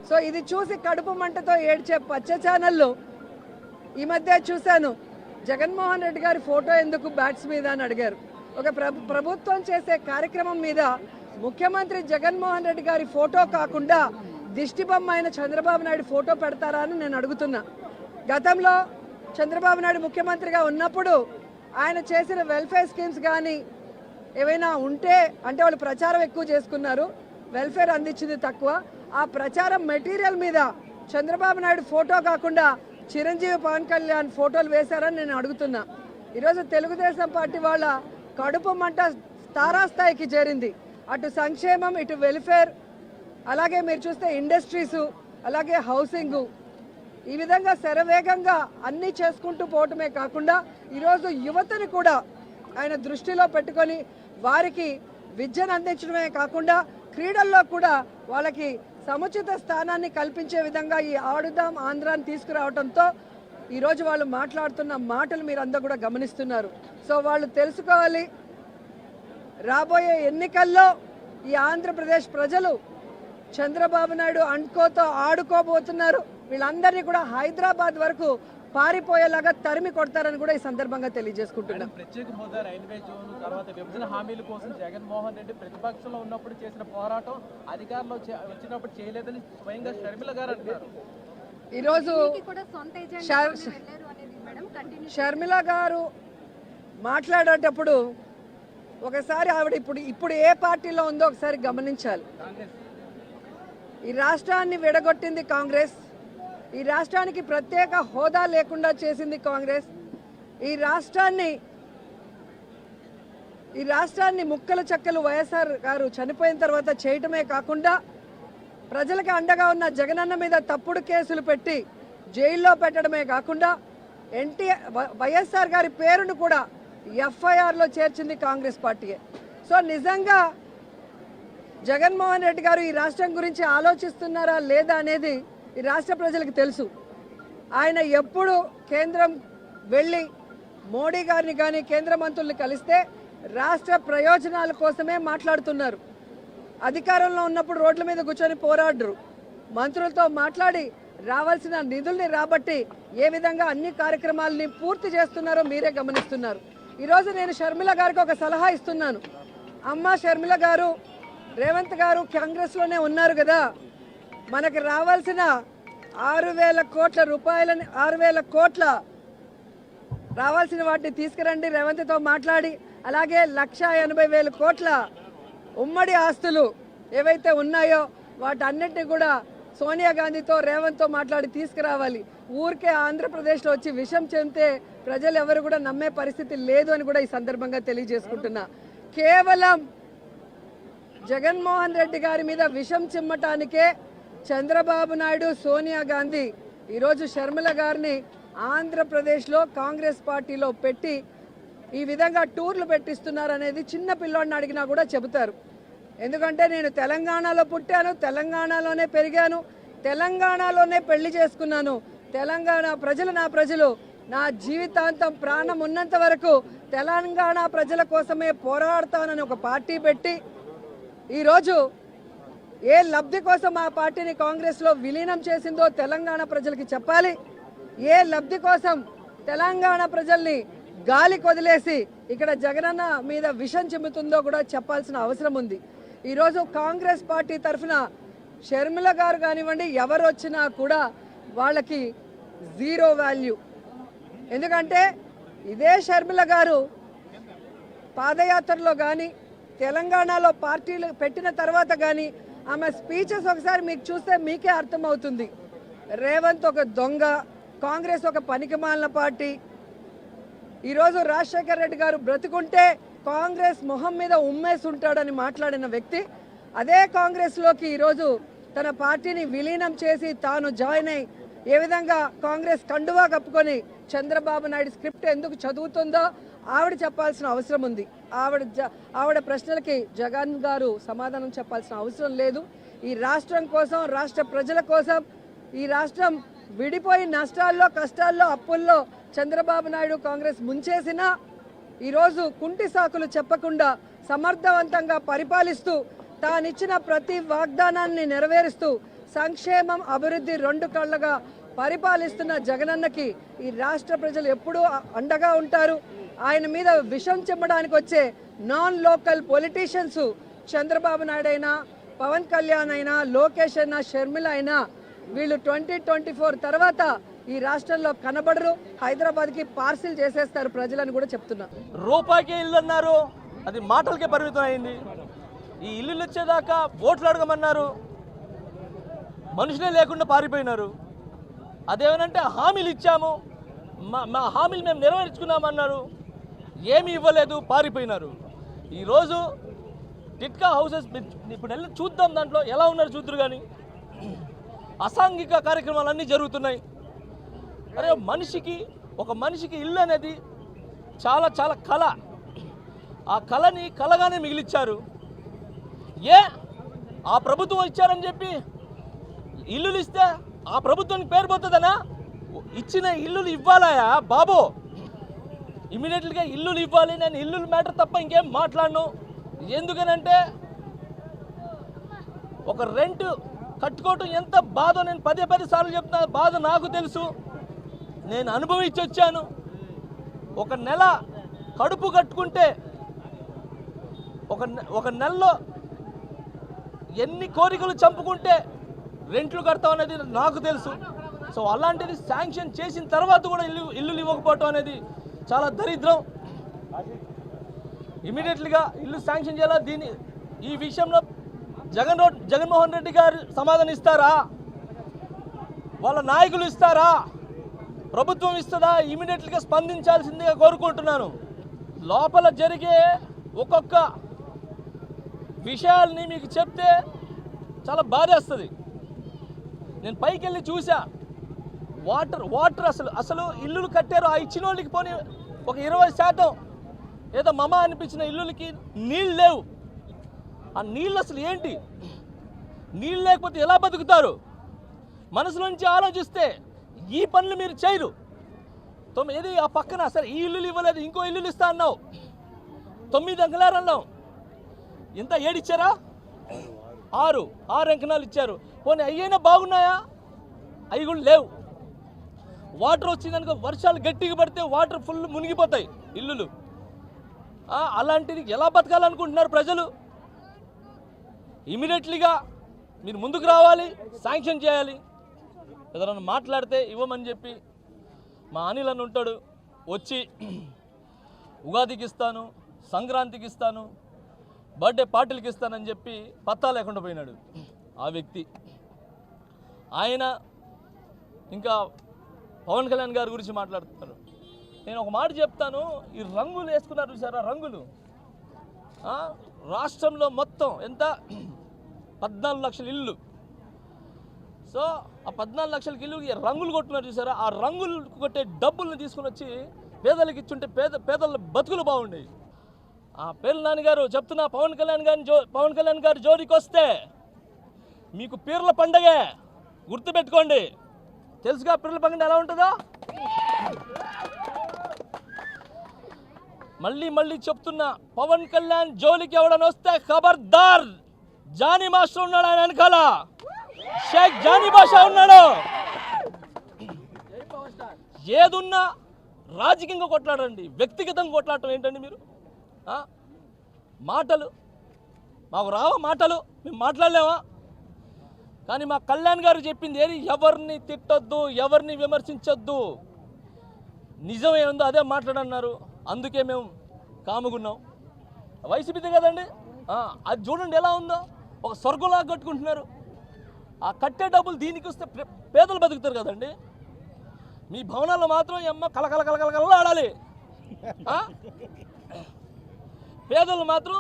So ఇది చూసి కడుపు మంటతో ఏడ్చే పచ్చ ఛానళ్ళు ఈ మధ్య చూశాను. జగన్మోహన్ రెడ్డి గారి ఫోటో ఎందుకు బ్యాట్స్ మీద అని అడిగారు. ఒక ప్రభుత్వం చేసే కార్యక్రమం మీద ముఖ్యమంత్రి జగన్మోహన్ రెడ్డి గారి ఫోటో కాకుండా దిష్టిబొమ్మ అయిన చంద్రబాబు నాయుడు ఫోటో పెడతారా అని నేను అడుగుతున్నా. గతంలో చంద్రబాబు నాయుడు ముఖ్యమంత్రిగా ఉన్నప్పుడు ఆయన చేసిన వెల్ఫేర్ స్కీమ్స్ కానీ ఏవైనా ఉంటే అంటే వాళ్ళు ప్రచారం ఎక్కువ చేసుకున్నారు, వెల్ఫేర్ అందించింది తక్కువ. ఆ ప్రచారం మెటీరియల్ మీద చంద్రబాబు నాయుడు ఫోటో కాకుండా చిరంజీవి పవన్ కళ్యాణ్ ఫోటోలు వేశారని నేను అడుగుతున్నా. ఈరోజు తెలుగుదేశం పార్టీ వాళ్ళ కడుపు మంట తారాస్థాయికి చేరింది. అటు సంక్షేమం, ఇటు వెల్ఫేర్, అలాగే మీరు చూస్తే ఇండస్ట్రీసు, అలాగే హౌసింగు, ఈ విధంగా శరవేగంగా అన్నీ చేసుకుంటూ పోవటమే కాకుండా ఈరోజు యువతని కూడా ఆయన దృష్టిలో పెట్టుకొని వారికి విద్యను అందించడమే కాకుండా క్రీడల్లో కూడా వాళ్ళకి సముచిత స్థానాన్ని కల్పించే విధంగా ఈ ఆడుదాం ఆంధ్రాని తీసుకురావడంతో ఈరోజు వాళ్ళు మాట్లాడుతున్న మాటలు మీరందరూ కూడా గమనిస్తున్నారు. సో వాళ్ళు తెలుసుకోవాలి, రాబోయే ఎన్నికల్లో ఈ ఆంధ్రప్రదేశ్ ప్రజలు చంద్రబాబు నాయుడు అండ్కోతో ఆడుకోబోతున్నారు. వీళ్ళందరినీ కూడా హైదరాబాద్ వరకు పారిపోయేలాగా తరిమి కొడతారని కూడా ఈ సందర్భంగా తెలియజేసుకుంటున్నాం. ప్రత్యేక హోదా, రైల్వే జోన్, తర్వాత విభజన హామీల కోసం జగన్మోహన్ రెడ్డి ప్రతిపక్షంలో ఉన్నప్పుడు చేసిన పోరాటం అధికారంలో వచ్చినప్పుడు చేయలేదని స్వయంగా షర్మిల గారు అంటారు. ఈరోజు షర్మిల గారు మాట్లాడేటప్పుడు ఒకసారి ఆవిడ ఇప్పుడు ఏ పార్టీలో ఉందో ఒకసారి గమనించాలి. ఈ రాష్ట్రాన్ని విడగొట్టింది కాంగ్రెస్, ఈ రాష్ట్రానికి ప్రత్యేక హోదా లేకుండా చేసింది కాంగ్రెస్, ఈ రాష్ట్రాన్ని ముక్కలు చెక్కలు వైఎస్ఆర్ గారు చనిపోయిన తర్వాత చేయటమే కాకుండా ప్రజలకు అండగా ఉన్న జగనన్న మీద తప్పుడు కేసులు పెట్టి జైల్లో పెట్టడమే కాకుండా వైఎస్ఆర్ గారి పేరును కూడా ఎఫ్ఐఆర్లో చేర్చింది కాంగ్రెస్ పార్టీయే. సో నిజంగా జగన్మోహన్ రెడ్డి గారు ఈ రాష్ట్రం గురించి ఆలోచిస్తున్నారా లేదా అనేది ఈ రాష్ట్ర ప్రజలకు తెలుసు. ఆయన ఎప్పుడు కేంద్రం వెళ్ళి మోడీ గారిని కానీ కేంద్ర మంత్రుల్ని కలిస్తే రాష్ట్ర ప్రయోజనాల కోసమే మాట్లాడుతున్నారు. అధికారంలో ఉన్నప్పుడు రోడ్ల మీద కూర్చొని పోరాడరు, మంత్రులతో మాట్లాడి రావాల్సిన నిధుల్ని రాబట్టి ఏ విధంగా అన్ని కార్యక్రమాలని పూర్తి చేస్తున్నారో మీరే గమనిస్తున్నారు. ఈరోజు నేను షర్మిల గారికి ఒక సలహా ఇస్తున్నాను. అమ్మ షర్మిల గారు, రేవంత్ గారు కాంగ్రెస్లోనే ఉన్నారు కదా, మనకి రావాల్సిన 6,000 కోట్ల రూపాయలని 6,000 కోట్ల రావాల్సిన వాటిని తీసుకురండి రేవంత్తో మాట్లాడి. అలాగే 1,80,000 కోట్ల ఉమ్మడి ఆస్తులు ఏవైతే ఉన్నాయో వాటన్నిటిని కూడా సోనియా గాంధీతో రేవంత్తో మాట్లాడి తీసుకురావాలి. ఊరికే ఆంధ్రప్రదేశ్లో వచ్చి విషం చెందితే ప్రజలు ఎవరు కూడా నమ్మే పరిస్థితి లేదు అని కూడా ఈ సందర్భంగా తెలియజేసుకుంటున్నా. కేవలం జగన్మోహన్ రెడ్డి గారి మీద విషం చిమ్మటానికే చంద్రబాబు నాయుడు, సోనియా గాంధీ ఈరోజు షర్మిల గారిని ఆంధ్రప్రదేశ్లో కాంగ్రెస్ పార్టీలో పెట్టి ఈ విధంగా టూర్లు పెట్టిస్తున్నారనేది చిన్న పిల్లోడిని అడిగినా కూడా చెబుతారు. ఎందుకంటే నేను తెలంగాణలో పుట్టాను, తెలంగాణలోనే పెరిగాను, తెలంగాణలోనే పెళ్లి చేసుకున్నాను, తెలంగాణ ప్రజలు నా ప్రజలు, నా జీవితాంతం ప్రాణం ఉన్నంత వరకు తెలంగాణ ప్రజల కోసమే పోరాడతానని ఒక పార్టీ పెట్టి ఈరోజు ఏ లబ్ధి కోసం ఆ పార్టీని కాంగ్రెస్లో విలీనం చేసిందో తెలంగాణ ప్రజలకి చెప్పాలి. ఏ లబ్ధి కోసం తెలంగాణ ప్రజల్ని గాలి కొదిలేసి ఇక్కడ జగనన్న మీద విషం చిమ్ముతుందో కూడా చెప్పాల్సిన అవసరం ఉంది. ఈరోజు కాంగ్రెస్ పార్టీ తరఫున షర్మిల గారు కానివ్వండి, ఎవరు వచ్చినా కూడా వాళ్ళకి జీరో వాల్యూ. ఎందుకంటే ఇదే షర్మిల గారు పాదయాత్రలో కానీ తెలంగాణలో పార్టీలు పెట్టిన తర్వాత కానీ ఆమె స్పీచెస్ ఒకసారి మీకు చూస్తే మీకే అర్థమవుతుంది. రేవంత్ ఒక దొంగ, కాంగ్రెస్ ఒక పనికిమాలిన పార్టీ. ఈరోజు రాజశేఖర్ రెడ్డి గారు బ్రతుకుంటే కాంగ్రెస్ మొహం మీద ఉమ్మేసి ఉంటాడని మాట్లాడిన వ్యక్తి అదే కాంగ్రెస్లోకి ఈరోజు తన పార్టీని విలీనం చేసి తాను జాయిన్ అయి ఏ విధంగా కాంగ్రెస్ కండువా కప్పుకొని చంద్రబాబు నాయుడు స్క్రిప్ట్ ఎందుకు చదువుతుందో ఆవిడ చెప్పాల్సిన అవసరం ఉంది. ఆవిడ ప్రశ్నలకి జగన్ గారు సమాధానం చెప్పాల్సిన అవసరం లేదు. ఈ రాష్ట్రం కోసం, రాష్ట్ర ప్రజల కోసం, ఈ రాష్ట్రం విడిపోయి నష్టాల్లో, కష్టాల్లో, అప్పుల్లో చంద్రబాబు నాయుడు కాంగ్రెస్ ముంచేసినా ఈరోజు కుంటి సాకులు చెప్పకుండా సమర్థవంతంగా పరిపాలిస్తూ తానిచ్చిన ప్రతి వాగ్దానాన్ని నెరవేరుస్తూ సంక్షేమం అభివృద్ధి రెండు కళ్ళగా పరిపాలిస్తున్న జగనన్నకి ఈ రాష్ట్ర ప్రజలు ఎప్పుడూ అండగా ఉంటారు. ఆయన మీద విషం చిమ్మడానికి వచ్చే non local politicians Chandrababu Naidu అయినా, పవన్ కళ్యాణ్ అయినా, లోకేష్ అయినా, షర్మిల అయినా వీళ్ళు 2024 తర్వాత ఈ రాష్ట్రంలో కనబడరు. హైదరాబాద్కి పార్సిల్ చేసేస్తారు ప్రజలని కూడా చెప్తున్నా. రూపాయికే ఇల్లు అన్నారు, అది మాటలకే పరిమితం అయింది. ఈ ఇల్లు వచ్చేదాకా ఓట్లు అడగమన్నారు, మనుషులే లేకుండా పారిపోయినారు. అదేమనంటే హామీలు ఇచ్చాము, మా హామీలు మేము నెరవేర్చుకున్నామన్నారు, ఏమీ ఇవ్వలేదు, పారిపోయినారు. ఈరోజు టిట్కా హౌసెస్ ఇప్పుడు వెళ్ళి చూద్దాం, దాంట్లో ఎలా ఉన్నారు చూద్దరు. కానీ అసాంఘిక కార్యక్రమాలన్నీ జరుగుతున్నాయి. అరే ఒక మనిషికి ఇల్లు అనేది చాలా చాలా కళ. ఆ కళని కళగానే మిగిలిచ్చారు. ఆ ప్రభుత్వం ఇచ్చారని చెప్పి ఇల్లులు ఇస్తే ఆ ప్రభుత్వానికి పేరు పోతుందనా? ఇచ్చిన ఇల్లులు ఇవ్వాలయా బాబు, ఇమీడియట్గా ఇల్లులు ఇవ్వాలి. నేను ఇల్లుల మ్యాటర్ తప్ప ఇంకేం మాట్లాడను. ఎందుకనంటే ఒక రెంట్ కట్టుకోవటం ఎంత బాధో నేను పదే సార్లు చెప్తున్నా. బాధ నాకు తెలుసు, నేను అనుభవించి వచ్చాను. ఒక నెల కడుపు కట్టుకుంటే ఒక నెలలో ఎన్ని కోరికలు చంపుకుంటే రెంట్లు కడతాం అనేది నాకు తెలుసు. సో అలాంటిది శాంక్షన్ చేసిన తర్వాత కూడా ఇల్లులు ఇవ్వకపోవటం అనేది చాలా దరిద్రం. ఇమీడియట్లీగా ఇల్లు శాంక్షన్ చేయాలా. ఈ విషయంలో జగన్మోహన్ రెడ్డి గారు సమాధానం ఇస్తారా? వాళ్ళ నాయకులు ఇస్తారా? ప్రభుత్వం ఇస్తుందా? ఇమీడియట్లీగా స్పందించాల్సిందిగా కోరుకుంటున్నాను. లోపల జరిగే ఒక్కొక్క విషయాల్ని మీకు చెప్తే చాలా బాధేస్తుంది. నేను పైకి వెళ్ళి చూసా, వాటర్ అసలు ఇల్లులు కట్టారు. ఆ ఇచ్చిన వాళ్ళకి పోనీ ఒక 20% ఏదో మమ అనిపించిన ఇల్లులకి నీళ్ళు లేవు. ఆ నీళ్ళు అసలు ఏంటి? నీళ్ళు లేకపోతే ఎలా బతుకుతారు? మనసులోంచి ఆలోచిస్తే ఈ పనులు మీరు చేయరు. ఏది ఆ పక్కన సరే ఈ ఇల్లులు ఇవ్వలేదు, ఇంకో ఇల్లులు ఇస్తా అన్నావు, 9 అంకణాలు అన్నావు, ఇంత 7 ఇచ్చారా? 6 అంకణాలు ఇచ్చారు. పోనీ అయ్యైనా బాగున్నాయా? అవి కూడా లేవు. వాటర్ వచ్చిందనుకో, వర్షాలు గట్టిగా పడితే వాటర్ ఫుల్ మునిగిపోతాయి ఇల్లులు. అలాంటిది ఎలా బతకాలనుకుంటున్నారు ప్రజలు? ఇమీడియట్లీగా మీరు ముందుకు రావాలి, శాంక్షన్ చేయాలి. ఏదైనా మాట్లాడితే ఇవ్వమని చెప్పి మా అనిల్ అని ఉంటాడు, వచ్చి ఉగాదికి ఇస్తాను, సంక్రాంతికి ఇస్తాను, బర్త్డే పార్టీలకి ఇస్తానని చెప్పి పత్తా లేకుండా పోయినాడు ఆ వ్యక్తి. ఆయన ఇంకా పవన్ కళ్యాణ్ గారి గురించి మాట్లాడుతున్నారు. నేను ఒక మాట చెప్తాను, ఈ రంగులు వేసుకున్నారు చూసారా, రంగులు రాష్ట్రంలో మొత్తం ఎంత 14 లక్షల ఇల్లు. సో ఆ 14 లక్షలకి ఇల్లు రంగులు కొట్టున్నారు చూసారా, ఆ రంగులు కొట్టే డబ్బులను తీసుకుని వచ్చి పేదలకు ఇచ్చుంటే పేదల బతుకులు బాగుండేవి. ఆ పేర్ల నాన్నగారు చెప్తున్నా, పవన్ కళ్యాణ్ గారు జోలికి వస్తే మీకు పీర్ల పండగే గుర్తుపెట్టుకోండి. తెలుసుగా పీర్ల పండుగ ఎలా ఉంటుందో? మళ్ళీ చెప్తున్నా, పవన్ కళ్యాణ్ జోలికి ఎవడని వస్తే ఖబర్దార్. జానీ మాస్టర్ ఉన్నాడు ఆయన వెనకాల, షేక్ జానీ బాషా ఉన్నాడు. ఏదున్నా రాజకీయంగా కొట్లాడండి, వ్యక్తిగతంగా కొట్లాడటం ఏంటండి మీరు? మాటలు మాకు రావా? మాటలు మేము మాట్లాడలేమా? కానీ మా కళ్యాణ్ గారు చెప్పింది ఏది? ఎవరిని తిట్టొద్దు, ఎవరిని విమర్శించొద్దు, నిజం ఏముందో అదే మాట్లాడన్నారు. అందుకే మేము కాముగున్నాం. వైసీపీదే కదండి, అది చూడండి ఎలా ఉందో, ఒక స్వర్గంలాగా కట్టుకుంటున్నారు. ఆ కట్టే డబ్బులు దీనికి వస్తే పేదలు బతుకుతారు కదండి. మీ భవనాల్లో మాత్రం ఏమో కలకల ఆడాలి, పేదలు మాత్రం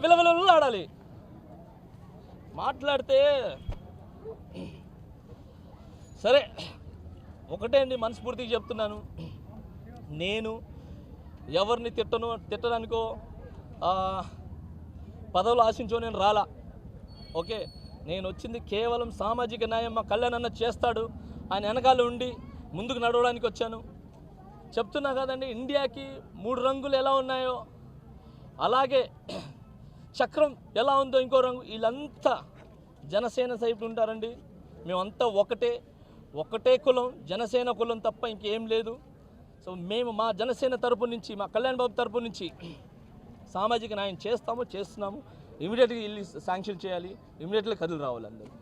విలవిలలు ఆడాలి. మాట్లాడితే సరే, ఒకటే అండి మనస్ఫూర్తిగా చెప్తున్నాను, నేను ఎవరిని తిట్టడానికో పదవులు ఆశించో నేను రాలా. ఓకే, నేను వచ్చింది కేవలం సామాజిక న్యాయం మా కళ్యాణ్ అన్న చేస్తాడు, ఆయన వెనకాల ఉండి ముందుకు నడవడానికి వచ్చాను. చెప్తున్నా కదండి, ఇండియాకి 3 రంగులు ఎలా ఉన్నాయో అలాగే చక్రం ఎలా ఉందో ఇంకో రంగు. వీళ్ళంతా జనసేన సైడ్ ఉంటారండి. మేమంతా ఒకటే కులం, జనసేన కులం తప్ప ఇంకేం లేదు. సో మేము మా జనసేన తరపు నుంచి, మా కళ్యాణ్ బాబు తరపు నుంచి సామాజిక న్యాయం చేస్తున్నాము. ఇమీడియట్గా ఇల్లు శాంక్షన్ చేయాలి, ఇమీడియట్గా కదులు రావాలి అందరూ.